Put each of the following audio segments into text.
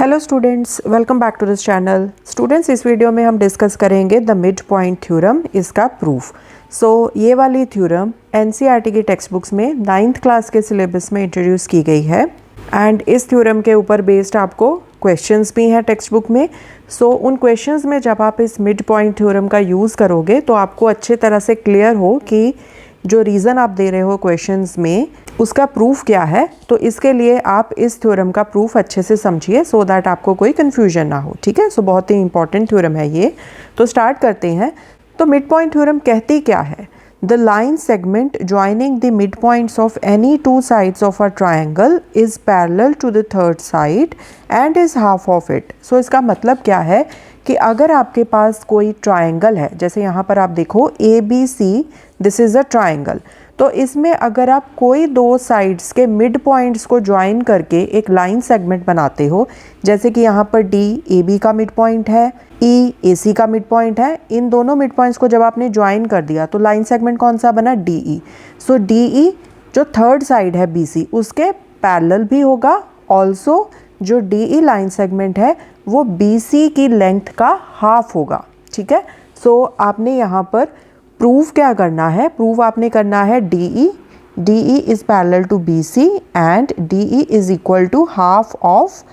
Hello students, welcome back to this channel. Students, इस video में हम डिस्कस करेंगे द मिड पॉइंट थ्योरम, इसका प्रूफ। ये वाली थ्योरम एनसीईआरटी की टेक्स्ट बुक्स में 9th क्लास के सिलेबस में इंट्रोड्यूस की गई है एंड इस थ्योरम के ऊपर बेस्ड आपको क्वेश्चंस भी हैं टेक्स्ट बुक में। उन क्वेश्चंस में जब आप इस मिड पॉइंट थ्योरम का यूज़ करोगे तो आपको अच्छे तरह से क्लियर हो कि जो रीज़न आप दे रहे हो क्वेश्चंस में उसका प्रूफ क्या है। तो इसके लिए आप इस थ्योरम का प्रूफ अच्छे से समझिए सो दैट आपको कोई कन्फ्यूजन ना हो। ठीक है, बहुत ही इंपॉर्टेंट थ्योरम है ये। तो स्टार्ट करते हैं। तो मिड पॉइंट थ्योरम कहती क्या है? The line segment joining the mid points of any two sides of a triangle is parallel to the third side and is half of it. इसका मतलब क्या है कि अगर आपके पास कोई ट्राइंगल है, जैसे यहाँ पर आप देखो ABC, this is a triangle. तो इसमें अगर आप कोई दो साइड्स के मिड पॉइंट्स को ज्वाइन करके एक लाइन सेगमेंट बनाते हो, जैसे कि यहाँ पर D AB का मिड पॉइंट है, E AC का मिड पॉइंट है, इन दोनों मिड पॉइंट्स को जब आपने ज्वाइन कर दिया तो लाइन सेगमेंट कौन सा बना? DE। DE जो थर्ड साइड है BC उसके पैरेलल भी होगा। ऑल्सो जो DE लाइन सेगमेंट है वो BC की लेंथ का हाफ होगा। ठीक है, आपने यहाँ पर प्रूफ क्या करना है? प्रूफ आपने करना है DE is parallel to BC and DE is equal to half of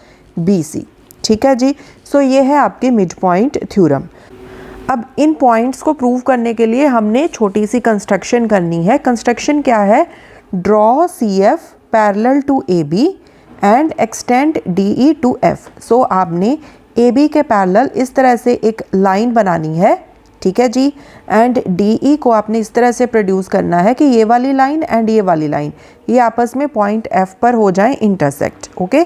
BC। ठीक है जी। ये है आपकी मिड पॉइंट थ्योरम। अब इन पॉइंट्स को प्रूव करने के लिए हमने छोटी सी कंस्ट्रक्शन करनी है। कंस्ट्रक्शन क्या है? Draw CF parallel to AB and extend DE to F। आपने AB के पैरेलल इस तरह से एक लाइन बनानी है। ठीक है जी। एंड DE को आपने इस तरह से प्रोड्यूस करना है कि ये वाली लाइन एंड ये वाली लाइन ये आपस में पॉइंट F पर हो जाए इंटरसेक्ट। ओके,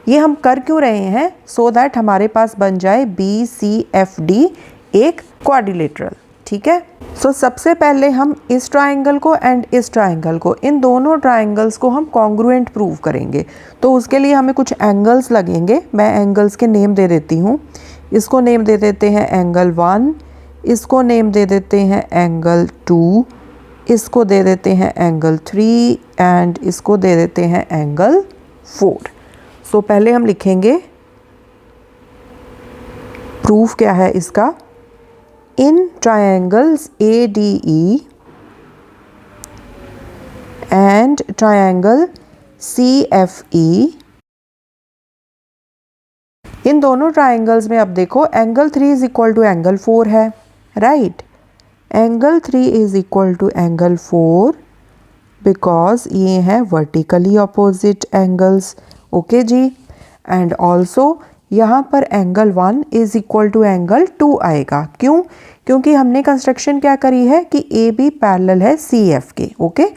ये हम कर क्यों रहे हैं? सो दैट हमारे पास बन जाए BCFD एक क्वाड्रिलेटरल। ठीक है, सबसे पहले हम इस ट्राइंगल को एंड इस ट्राइंगल को, इन दोनों ट्राइंगल्स को हम कॉन्ग्रुएंट प्रूव करेंगे। तो उसके लिए हमें कुछ एंगल्स लगेंगे। मैं एंगल्स के नेम दे देती हूँ। इसको नेम दे देते हैं एंगल 1, इसको नेम दे देते हैं एंगल 2, इसको दे देते हैं एंगल 3 एंड इसको दे देते हैं एंगल 4। पहले हम लिखेंगे प्रूफ क्या है इसका। इन triangles ADE and triangle CFE, इन दोनों ट्राइंगल्स में अब देखो angle 3 is equal to angle 4 है, right. Angle 3 is equal to angle 4 because ये हैं वर्टिकली अपोजिट एंगल्स। ओके जी। एंड ऑल्सो यहाँ पर angle 1 is equal to angle 2 आएगा। क्यों? क्योंकि हमने कंस्ट्रक्शन क्या करी है कि AB पैरेलल है CF के। ओके,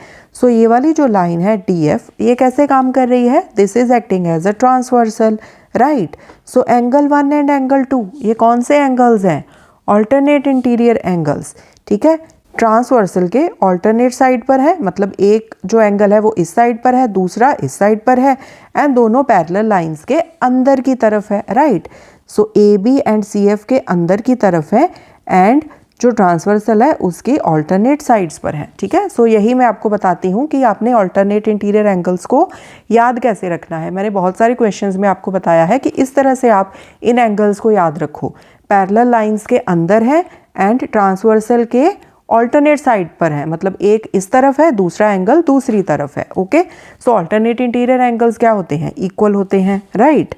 ये वाली जो लाइन है DF ये कैसे काम कर रही है? This is acting as a transversal, right. Angle 1 and angle 2 ये कौन से एंगल्स हैं? Alternate interior angles. ठीक है, ट्रांसवर्सल के ऑल्टरनेट साइड पर है, मतलब एक जो एंगल है वो इस साइड पर है, दूसरा इस साइड पर है एंड दोनों पैरेलल लाइंस के अंदर की तरफ है, राइट। AB एंड CF के अंदर की तरफ है एंड जो ट्रांसवर्सल है उसके ऑल्टरनेट साइड्स पर है। ठीक है, यही मैं आपको बताती हूँ कि आपने ऑल्टरनेट इंटीरियर एंगल्स को याद कैसे रखना है। मैंने बहुत सारे क्वेश्चंस में आपको बताया है कि इस तरह से आप इन एंगल्स को याद रखो। पैरेलल लाइंस के अंदर है एंड ट्रांसवर्सल के ऑल्टरनेट साइड पर है, मतलब एक इस तरफ है, दूसरा एंगल दूसरी तरफ है। ओके, ऑल्टरनेट इंटीरियर एंगल्स क्या होते हैं? इक्वल होते हैं, राइट।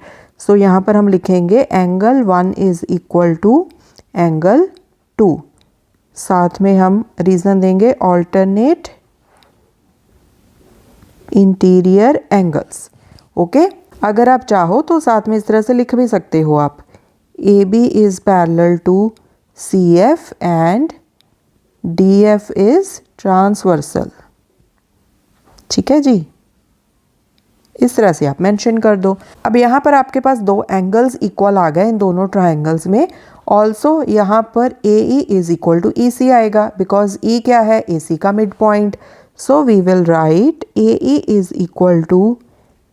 यहाँ पर हम लिखेंगे angle 1 is equal to angle 2, साथ में हम रीजन देंगे ऑल्टरनेट इंटीरियर एंगल्स। ओके, अगर आप चाहो तो साथ में इस तरह से लिख भी सकते हो आप, AB is parallel to CF and DF is transversal. ठीक है जी, इस तरह से आप मेंशन कर दो। अब यहाँ पर आपके पास दो एंगल्स इक्वल आ गए इन दोनों ट्राइंगल्स में। ऑल्सो यहाँ पर AE is equal to EC आएगा बिकॉज E क्या है? AC का mid point. We will write AE is equal to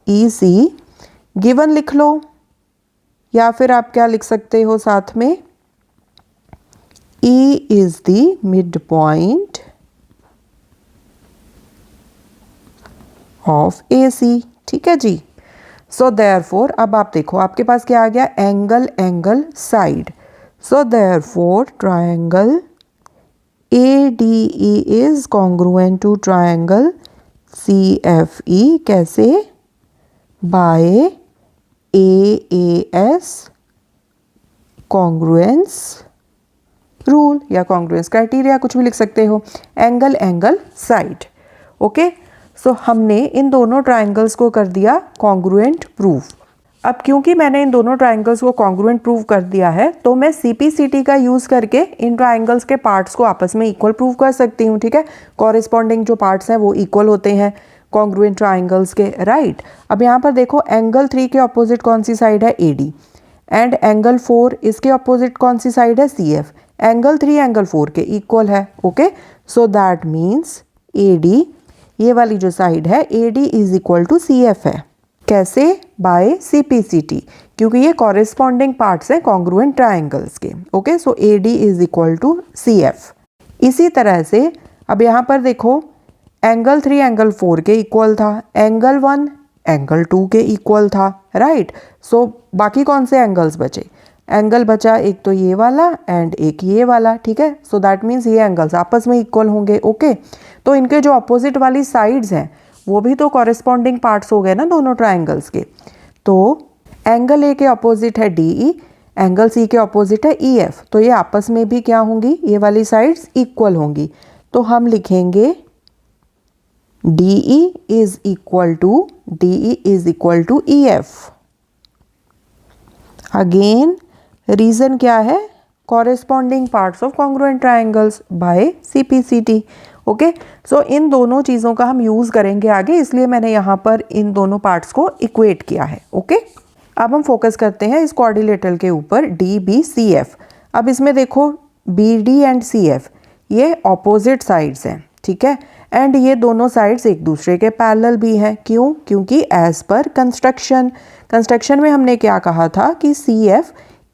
EC। Given लिख लो या फिर आप क्या लिख सकते हो साथ में? E is the midpoint of AC। ठीक है जी। सो देयरफॉर अब आप देखो आपके पास क्या आ गया, angle angle side. So therefore triangle ADE is congruent to triangle CFE। कैसे? बाय AAS कॉन्ग्रुएंस रूल या कॉन्ग्रुएंस क्राइटेरिया, कुछ भी लिख सकते हो। Angle angle side. Okay, so हमने इन दोनों ट्राइंगल्स को कर दिया कॉन्ग्रुएंट प्रूफ। अब क्योंकि मैंने इन दोनों ट्राइंगल्स को कॉन्ग्रुएंट प्रूव कर दिया है तो मैं CPCT का यूज़ करके इन ट्राइंगल्स के पार्ट्स को आपस में इक्वल प्रूव कर सकती हूँ। ठीक है, कॉरेस्पॉन्डिंग जो पार्ट्स हैं वो इक्वल होते हैं कॉन्ग्रुएंट ट्राइंगल्स के, राइट। अब यहाँ पर देखो एंगल 3 के ऑपोजिट कौन सी साइड है, AD, एंड एंगल 4 इसके ऑपोजिट कौन सी साइड है, CF। एंगल 3 एंगल 4 के इक्वल है। Okay, so that means AD, ये वाली जो साइड है AD is equal to CF है। कैसे? बाय CPCT, क्योंकि ये कॉरेस्पॉन्डिंग पार्ट्स हैं कॉन्ग्रुएंट ट्राइंगल्स के। Okay, so AD is equal to CF। इसी तरह से अब यहाँ पर देखो एंगल 3 एंगल 4 के इक्वल था, एंगल 1 एंगल 2 के इक्वल था, राइट। सो बाकी कौन से एंगल्स बचे? एंगल बचा एक तो ये वाला एंड एक ये वाला। ठीक है, सो दैट मीन्स ये एंगल्स आपस में इक्वल होंगे। ओके, तो इनके जो अपोजिट वाली साइड्स हैं वो भी तो कॉरेस्पॉन्डिंग पार्ट्स हो गए ना दोनों ट्राइंगल्स के। तो एंगल A के अपोजिट है DE, एंगल C के अपोजिट है EF, तो ये आपस में भी क्या होंगी, ये वाली साइड्स इक्वल होंगी। तो हम लिखेंगे DE is equal to EF। Again reason क्या है, corresponding parts of congruent triangles by CPCT। Okay, so इन दोनों चीज़ों का हम यूज़ करेंगे आगे, इसलिए मैंने यहाँ पर इन दोनों पार्ट्स को इक्वेट किया है। ओके, अब हम फोकस करते हैं इस क्वाड्रिलेटरल के ऊपर DBCF। अब इसमें देखो BD एंड CF ये ऑपोजिट साइड्स हैं, ठीक है, एंड ये दोनों साइड्स एक दूसरे के पैरेलल भी हैं। क्यों? क्योंकि एज पर कंस्ट्रक्शन में हमने क्या कहा था कि CF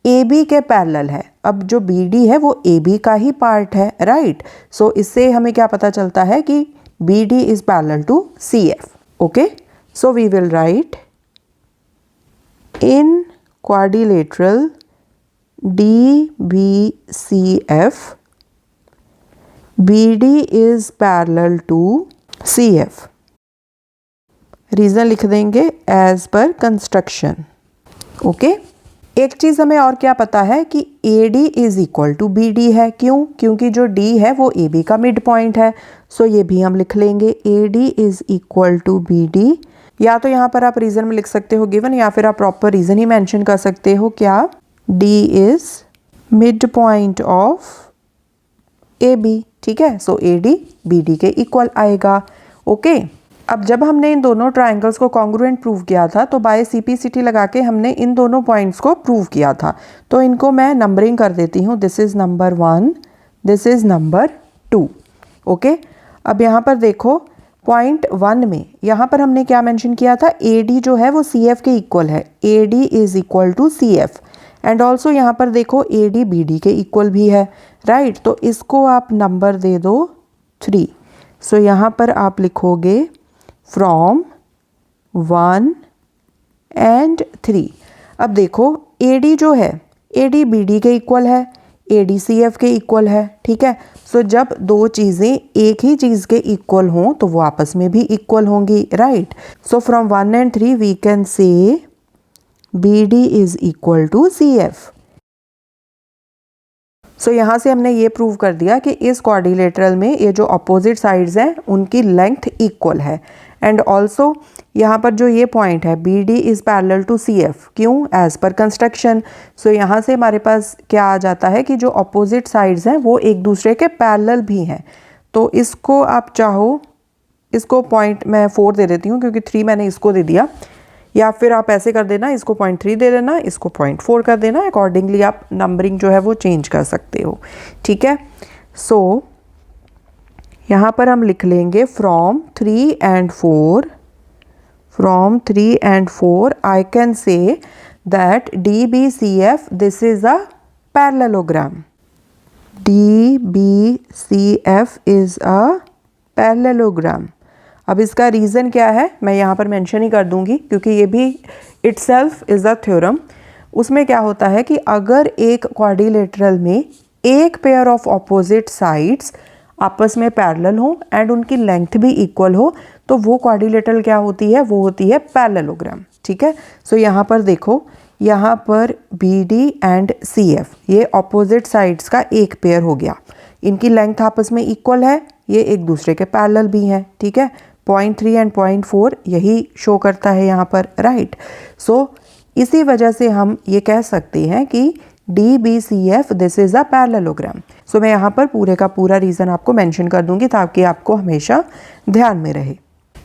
AB के पैरेलल है। अब जो BD है वो AB का ही पार्ट है, राइट। सो इससे हमें क्या पता चलता है कि BD is parallel to CF। Okay, so we will write in quadrilateral DBCF BD is parallel to CF। Reason लिख देंगे एज पर कंस्ट्रक्शन। ओके, एक चीज़ हमें और क्या पता है कि AD is equal to BD है। क्यों? क्योंकि जो D है वो AB का मिड पॉइंट है। सो ये भी हम लिख लेंगे AD is equal to BD। या तो यहाँ पर आप रीज़न में लिख सकते हो गिवन, या फिर आप प्रॉपर रीज़न ही मेंशन कर सकते हो। क्या? D is mid point of AB। ठीक है, सो AD BD के इक्वल आएगा। ओके, अब जब हमने इन दोनों ट्राइंगल्स को कॉन्ग्रुएंट प्रूव किया था तो बाय CPCT लगा के हमने इन दोनों पॉइंट्स को प्रूव किया था। तो इनको मैं नंबरिंग कर देती हूँ, this is number 1, this is number 2। Okay, अब यहाँ पर देखो पॉइंट 1 में यहाँ पर हमने क्या मेंशन किया था, AD जो है वो CF के इक्वल है, AD is equal to CF। And also यहाँ पर देखो AD BD के इक्वल भी है, राइट। तो इसको आप नंबर दे दो 3। सो यहाँ पर आप लिखोगे फ्रॉम 1 एंड 3। अब देखो AD जो है AD BD के इक्वल है, AD CF के इक्वल है। ठीक है, सो जब दो चीज़ें एक ही चीज़ के इक्वल हों तो वो आपस में भी इक्वल होंगी, right. So from 1 and 3 we can say BD is equal to CF। So यहाँ से हमने ये प्रूव कर दिया कि इस क्वाड्रिलेटरल में ये जो अपोजिट साइड्स हैं उनकी लेंथ इक्वल है। एंड ऑल्सो यहाँ पर जो ये पॉइंट है BD is parallel to CF। क्यों? As per construction. सो यहाँ से हमारे पास क्या आ जाता है कि जो अपोजिट साइड्स हैं वो एक दूसरे के पैरेलल भी हैं। तो इसको आप चाहो, इसको पॉइंट मैं 4 दे देती हूँ क्योंकि 3 मैंने इसको दे दिया, या फिर आप ऐसे कर देना, इसको 0.3 दे देना, इसको 0.4 कर देना। अकॉर्डिंगली आप नंबरिंग जो है वो चेंज कर सकते हो। ठीक है, सो यहाँ पर हम लिख लेंगे from 3 and 4 I can say that DBCF this is a parallelogram. DBCF is a parallelogram. अब इसका रीज़न क्या है मैं यहाँ पर मेंशन ही कर दूँगी, क्योंकि ये भी इटसेल्फ इज़ अ थ्योरम। उसमें क्या होता है कि अगर एक क्वाड्रिलेटरल में एक पेयर ऑफ ऑपोजिट साइड्स आपस में पैरेलल हो एंड उनकी लेंथ भी इक्वल हो, तो वो क्वाड्रिलेटरल क्या होती है, वो होती है पैरेललोग्राम। ठीक है, सो यहाँ पर देखो, यहाँ पर B D and C F ये ऑपोजिट साइड्स का एक पेयर हो गया, इनकी लेंथ आपस में इक्वल है, ये एक दूसरे के पैरेलल भी हैं। ठीक है, 0.3 एंड 0.4 यही शो करता है यहाँ पर, राइट। सो इसी वजह से हम ये कह सकते हैं कि D B C F this is a parallelogram. So मैं यहाँ पर पूरे का पूरा रीज़न आपको मेंशन कर दूंगी ताकि आपको हमेशा ध्यान में रहे।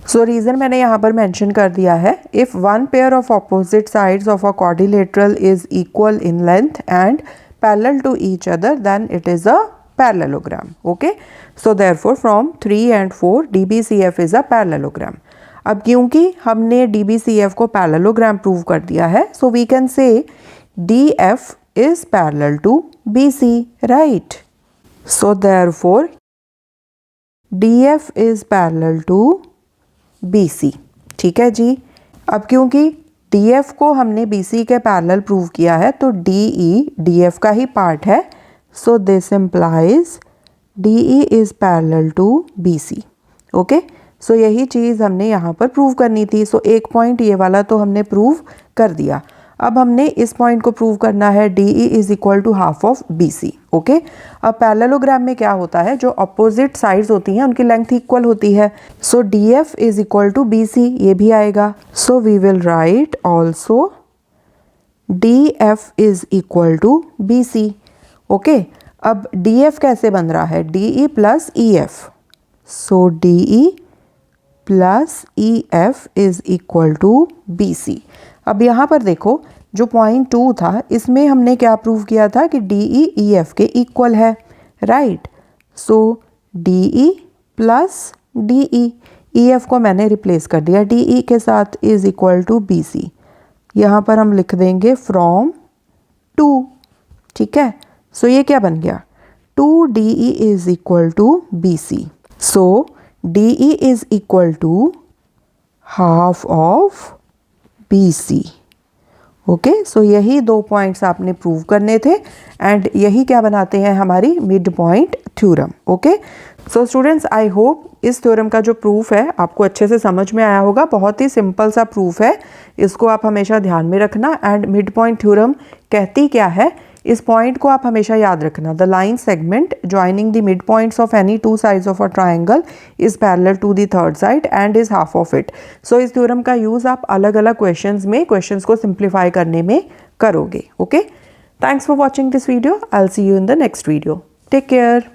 सो रीज़न मैंने यहाँ पर मेंशन कर दिया है, if one pair of opposite sides of a quadrilateral is equal in length and parallel to each other then it is a parallelogram. Okay, so therefore from 3 and 4 DBCF is a parallelogram. अब क्योंकि हमने DBCF को parallelogram prove कर दिया है, so we can say DF is parallel to BC, right? So therefore DF is parallel to BC। ठीक है जी, अब क्योंकि DF को हमने BC के पैरेलल प्रूव किया है तो DE DF का ही पार्ट है, so this implies DE is parallel to BC। Okay, so यही चीज़ हमने यहाँ पर प्रूव करनी थी। सो एक पॉइंट ये वाला तो हमने प्रूव कर दिया। अब हमने इस पॉइंट को प्रूव करना है, DE is equal to half of BC। Okay, अब पैरेललोग्राम में क्या होता है, जो अपोजिट साइड्स होती हैं उनकी लेंथ इक्वल होती है। So DF is equal to BC, ये भी आएगा। So we will write also DF is equal to BC। Okay, अब DF कैसे बन रहा है, DE plus EF। So DE plus EF is equal to BC। अब यहाँ पर देखो, जो पॉइंट 2 था इसमें हमने क्या प्रूव किया था कि DE EF के इक्वल है, राइट। सो DE प्लस DE, EF को मैंने रिप्लेस कर दिया DE के साथ, इज इक्वल टू BC। यहाँ पर हम लिख देंगे फ्रॉम 2। ठीक है, सो ये क्या बन गया, 2DE is equal to BC। So DE is equal to half of BC। Okay, so यही 2 पॉइंट्स आपने प्रूव करने थे एंड यही क्या बनाते हैं हमारी mid point theorem. Okay, so students I hope इस थ्योरम का जो प्रूफ है आपको अच्छे से समझ में आया होगा। बहुत ही सिंपल सा प्रूफ है, इसको आप हमेशा ध्यान में रखना। एंड मिड पॉइंट थ्योरम कहती क्या है, इस पॉइंट को आप हमेशा याद रखना, the line segment joining the mid points of any two sides of a triangle is parallel to the third side and is half of it. So इस थ्योरम का यूज आप अलग अलग क्वेश्चंस में क्वेश्चंस को सिंप्लीफाई करने में करोगे। Okay, thanks for watching this video, I will see you in the next video, take care.